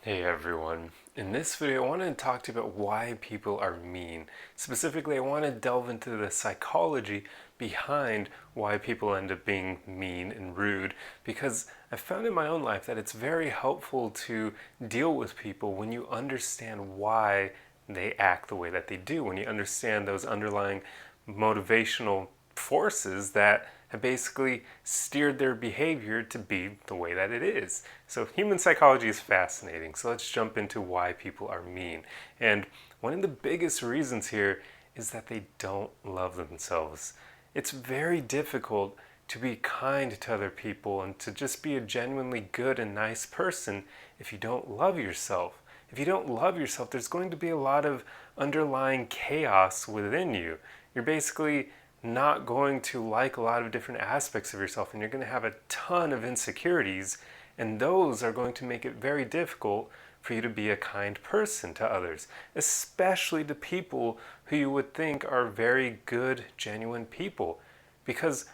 Hey everyone. In this video, I want to talk to you about why people are mean. Specifically, I want to delve into the psychology behind why people end up being mean and rude, because I found in my own life that it's very helpful to deal with people when you understand why they act the way that they do, when you understand those underlying motivational forces that have basically steered their behavior to be the way that it is. So human psychology is fascinating. So let's jump into why people are mean. And one of the biggest reasons here is that they don't love themselves. It's very difficult to be kind to other people and to just be a genuinely good and nice person if you don't love yourself. If you don't love yourself, there's going to be a lot of underlying chaos within you. You're basically not going to like a lot of different aspects of yourself, and you're going to have a ton of insecurities, and those are going to make it very difficult for you to be a kind person to others, especially to people who you would think are very good, genuine people. Because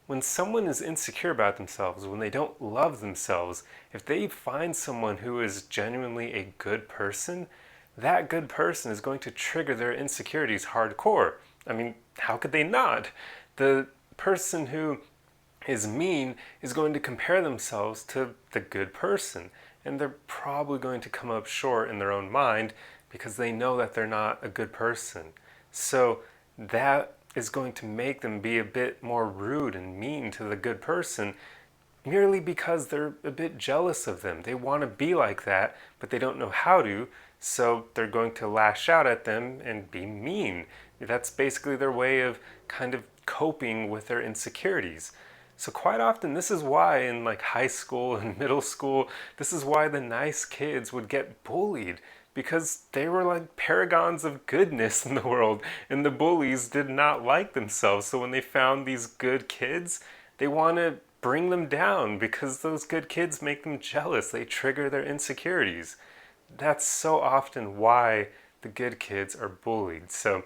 when someone is insecure about themselves, when they don't love themselves, if they find someone who is genuinely a good person, that good person is going to trigger their insecurities hardcore. I mean, how could they not? The person who is mean is going to compare themselves to the good person, and they're probably going to come up short in their own mind because they know that they're not a good person. So that is going to make them be a bit more rude and mean to the good person merely because they're a bit jealous of them. They want to be like that, but they don't know how to, so they're going to lash out at them and be mean. That's basically their way of kind of coping with their insecurities. So quite often this is why in like high school and middle school, this is why the nice kids would get bullied, because they were like paragons of goodness in the world, and the bullies did not like themselves. So when they found these good kids, they want to bring them down because those good kids make them jealous. They trigger their insecurities. That's so often why the good kids are bullied. So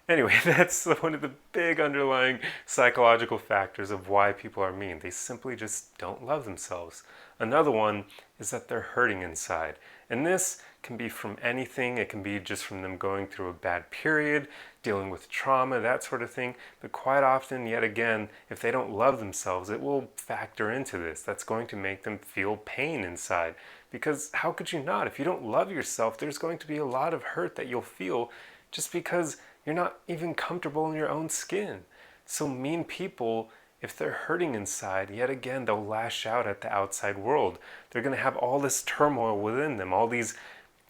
anyway, that's one of the big underlying psychological factors of why people are mean. They simply just don't love themselves. Another one is that they're hurting inside. And this can be from anything. It can be just from them going through a bad period, dealing with trauma, that sort of thing. But quite often, yet again, if they don't love themselves, it will factor into this. That's going to make them feel pain inside. Because how could you not? If you don't love yourself, there's going to be a lot of hurt that you'll feel just because you're not even comfortable in your own skin. So mean people, if they're hurting inside, yet again, they'll lash out at the outside world. They're going to have all this turmoil within them, all these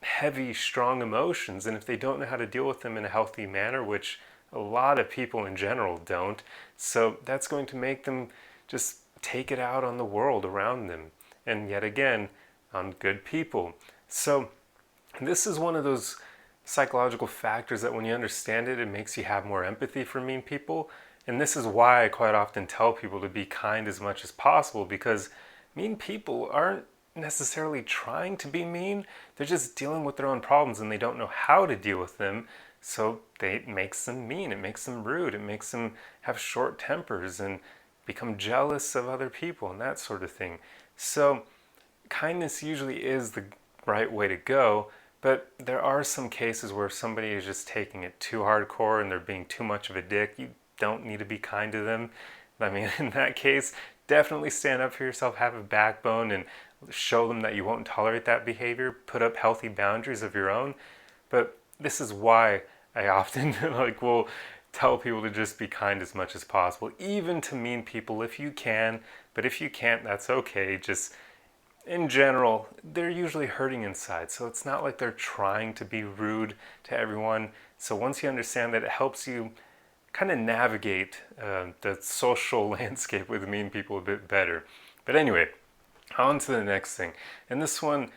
heavy, strong emotions, and if they don't know how to deal with them in a healthy manner, which a lot of people in general don't, so that's going to make them just take it out on the world around them, and yet again, on good people. So this is one of those psychological factors that when you understand it, it makes you have more empathy for mean people. And this is why I quite often tell people to be kind as much as possible, because mean people aren't necessarily trying to be mean. They're just dealing with their own problems and they don't know how to deal with them. So it makes them mean, it makes them rude, it makes them have short tempers and become jealous of other people and that sort of thing. So kindness usually is the right way to go, but there are some cases where somebody is just taking it too hardcore and they're being too much of a dick. You don't need to be kind to them. I mean, in that case, definitely stand up for yourself, have a backbone, and show them that you won't tolerate that behavior. Put up healthy boundaries of your own. But this is why I often will tell people to just be kind as much as possible, even to mean people if you can. But if you can't, that's okay. Just in general, they're usually hurting inside. So it's not like they're trying to be rude to everyone. So once you understand that, it helps you kind of navigate the social landscape with mean people a bit better. But anyway, on to the next thing. And this one,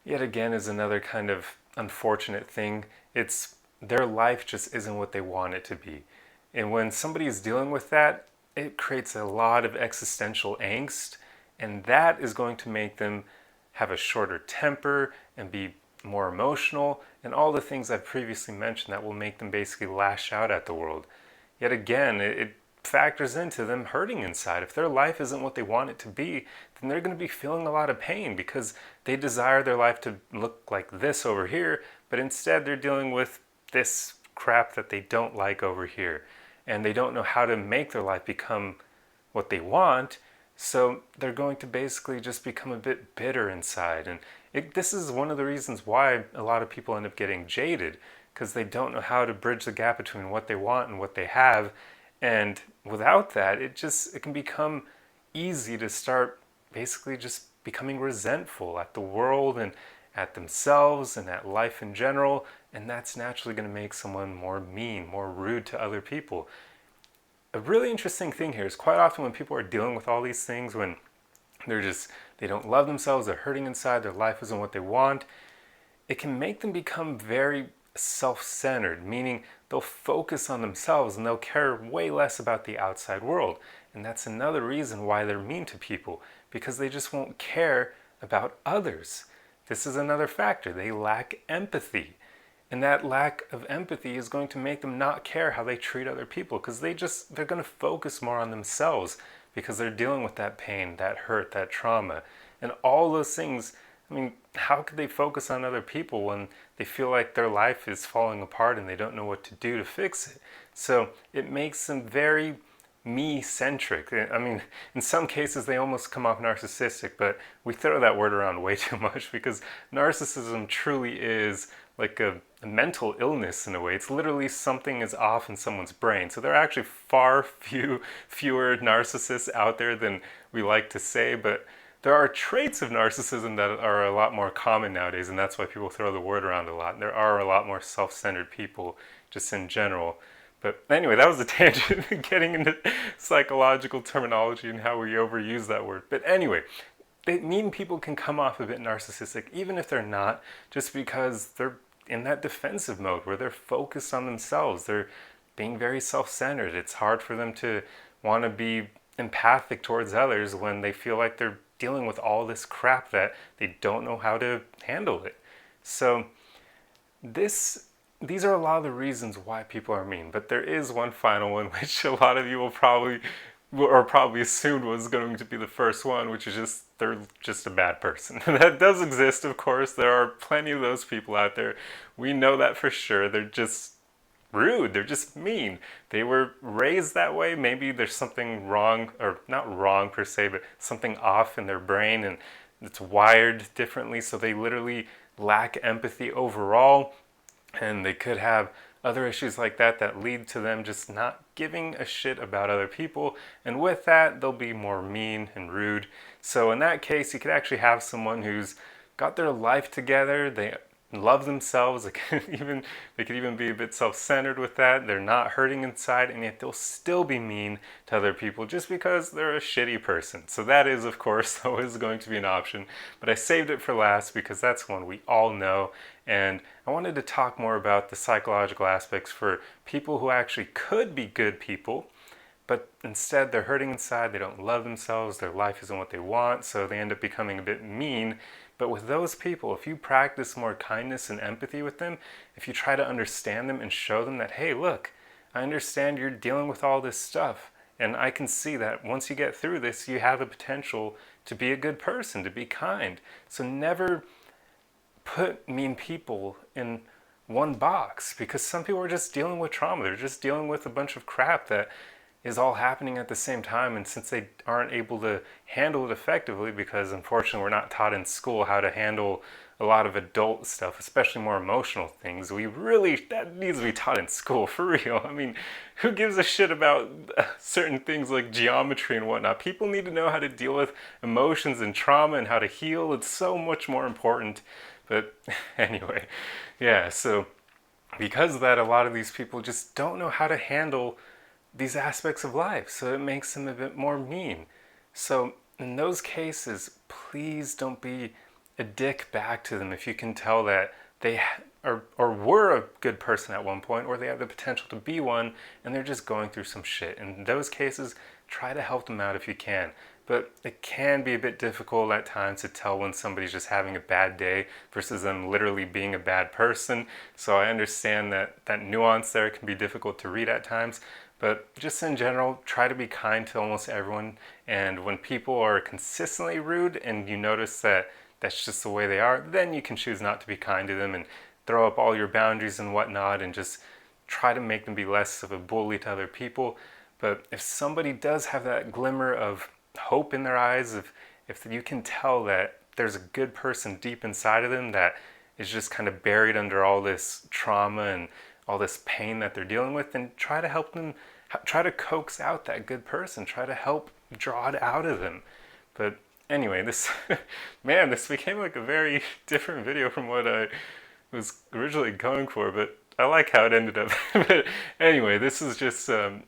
yet again, is another kind of unfortunate thing. It's their life just isn't what they want it to be. And when somebody is dealing with that, it creates a lot of existential angst, and that is going to make them have a shorter temper and be more emotional, and all the things I've previously mentioned that will make them basically lash out at the world. Yet again, it factors into them hurting inside. If their life isn't what they want it to be, then they're going to be feeling a lot of pain because they desire their life to look like this over here, but instead they're dealing with this crap that they don't like over here. And they don't know how to make their life become what they want, so they're going to basically just become a bit bitter inside. And this is one of the reasons why a lot of people end up getting jaded, because they don't know how to bridge the gap between what they want and what they have. And without that, it can become easy to start basically just becoming resentful at the world and at themselves and at life in general. And that's naturally going to make someone more mean, more rude to other people. A really interesting thing here is quite often when people are dealing with all these things, when they don't love themselves, they're hurting inside, their life isn't what they want, it can make them become very self-centered, meaning they'll focus on themselves and they'll care way less about the outside world. And that's another reason why they're mean to people, because they just won't care about others. This is another factor. They lack empathy. And that lack of empathy is going to make them not care how they treat other people, because they're going to focus more on themselves because they're dealing with that pain, that hurt, that trauma, and all those things. I mean, how could they focus on other people when they feel like their life is falling apart and they don't know what to do to fix it? So it makes them very me-centric. I mean, in some cases they almost come off narcissistic, but we throw that word around way too much, because narcissism truly is like a mental illness in a way. It's literally something is off in someone's brain. So there are actually fewer narcissists out there than we like to say, but there are traits of narcissism that are a lot more common nowadays, and that's why people throw the word around a lot. There are a lot more self-centered people just in general. But anyway, that was a tangent, getting into psychological terminology and how we overuse that word. But anyway, mean people can come off a bit narcissistic, even if they're not, just because they're in that defensive mode where they're focused on themselves. They're being very self-centered. It's hard for them to want to be empathic towards others when they feel like they're dealing with all this crap that they don't know how to handle it. So these are a lot of the reasons why people are mean, but there is one final one which a lot of you will probably assumed was going to be the first one, which is they're just a bad person. That does exist, of course. There are plenty of those people out there. We know that for sure. They're just rude. They're just mean. They were raised that way. Maybe there's something wrong, or not wrong per se, but something off in their brain and it's wired differently, so they literally lack empathy overall. And they could have other issues like that lead to them just not giving a shit about other people. And with that, they'll be more mean and rude. So in that case, you could actually have someone who's got their life together. They love themselves. They could even be a bit self-centered with that. They're not hurting inside, and yet they'll still be mean to other people just because they're a shitty person. So that is, of course, always going to be an option. But I saved it for last because that's one we all know. And I wanted to talk more about the psychological aspects for people who actually could be good people, but instead they're hurting inside, they don't love themselves, their life isn't what they want, so they end up becoming a bit mean. But with those people, if you practice more kindness and empathy with them, if you try to understand them and show them that, hey, look, I understand you're dealing with all this stuff, and I can see that once you get through this, you have the potential to be a good person, to be kind. So never put mean people in one box, because some people are just dealing with trauma. They're just dealing with a bunch of crap that is all happening at the same time, and since they aren't able to handle it effectively, because unfortunately we're not taught in school how to handle a lot of adult stuff, especially more emotional things, that needs to be taught in school, for real. I mean, who gives a shit about certain things like geometry and whatnot? People need to know how to deal with emotions and trauma and how to heal. It's so much more important. But anyway, yeah, so because of that, a lot of these people just don't know how to handle these aspects of life, so it makes them a bit more mean. So in those cases, please don't be a dick back to them if you can tell that they or were a good person at one point, or they have the potential to be one, and they're just going through some shit. In those cases, try to help them out if you can. But it can be a bit difficult at times to tell when somebody's just having a bad day versus them literally being a bad person. So I understand that nuance there can be difficult to read at times. But just in general, try to be kind to almost everyone. And when people are consistently rude and you notice that that's just the way they are, then you can choose not to be kind to them and throw up all your boundaries and whatnot and just try to make them be less of a bully to other people. But if somebody does have that glimmer of hope in their eyes, if you can tell that there's a good person deep inside of them that is just kind of buried under all this trauma and all this pain that they're dealing with, then try to help them, try to coax out that good person, try to help draw it out of them. But anyway, this, man, this became like a very different video from what I was originally going for, but I like how it ended up. But anyway, this is just the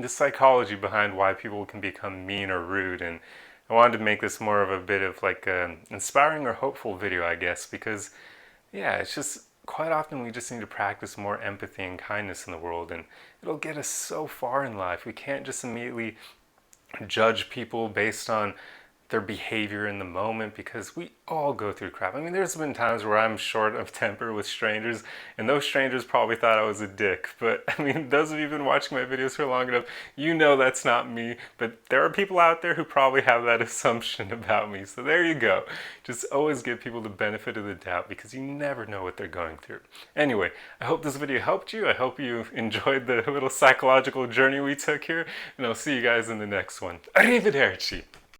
psychology behind why people can become mean or rude, and I wanted to make this more of a bit of like an inspiring or hopeful video, I guess, because yeah, it's just quite often we just need to practice more empathy and kindness in the world, and it'll get us so far in life. We can't just immediately judge people based on their behavior in the moment, because we all go through crap. I mean, there's been times where I'm short of temper with strangers, and those strangers probably thought I was a dick. But I mean, those of you who've been watching my videos for long enough, you know that's not me. But there are people out there who probably have that assumption about me. So there you go. Just always give people the benefit of the doubt, because you never know what they're going through. Anyway, I hope this video helped you. I hope you enjoyed the little psychological journey we took here, and I'll see you guys in the next one. Arrivederci!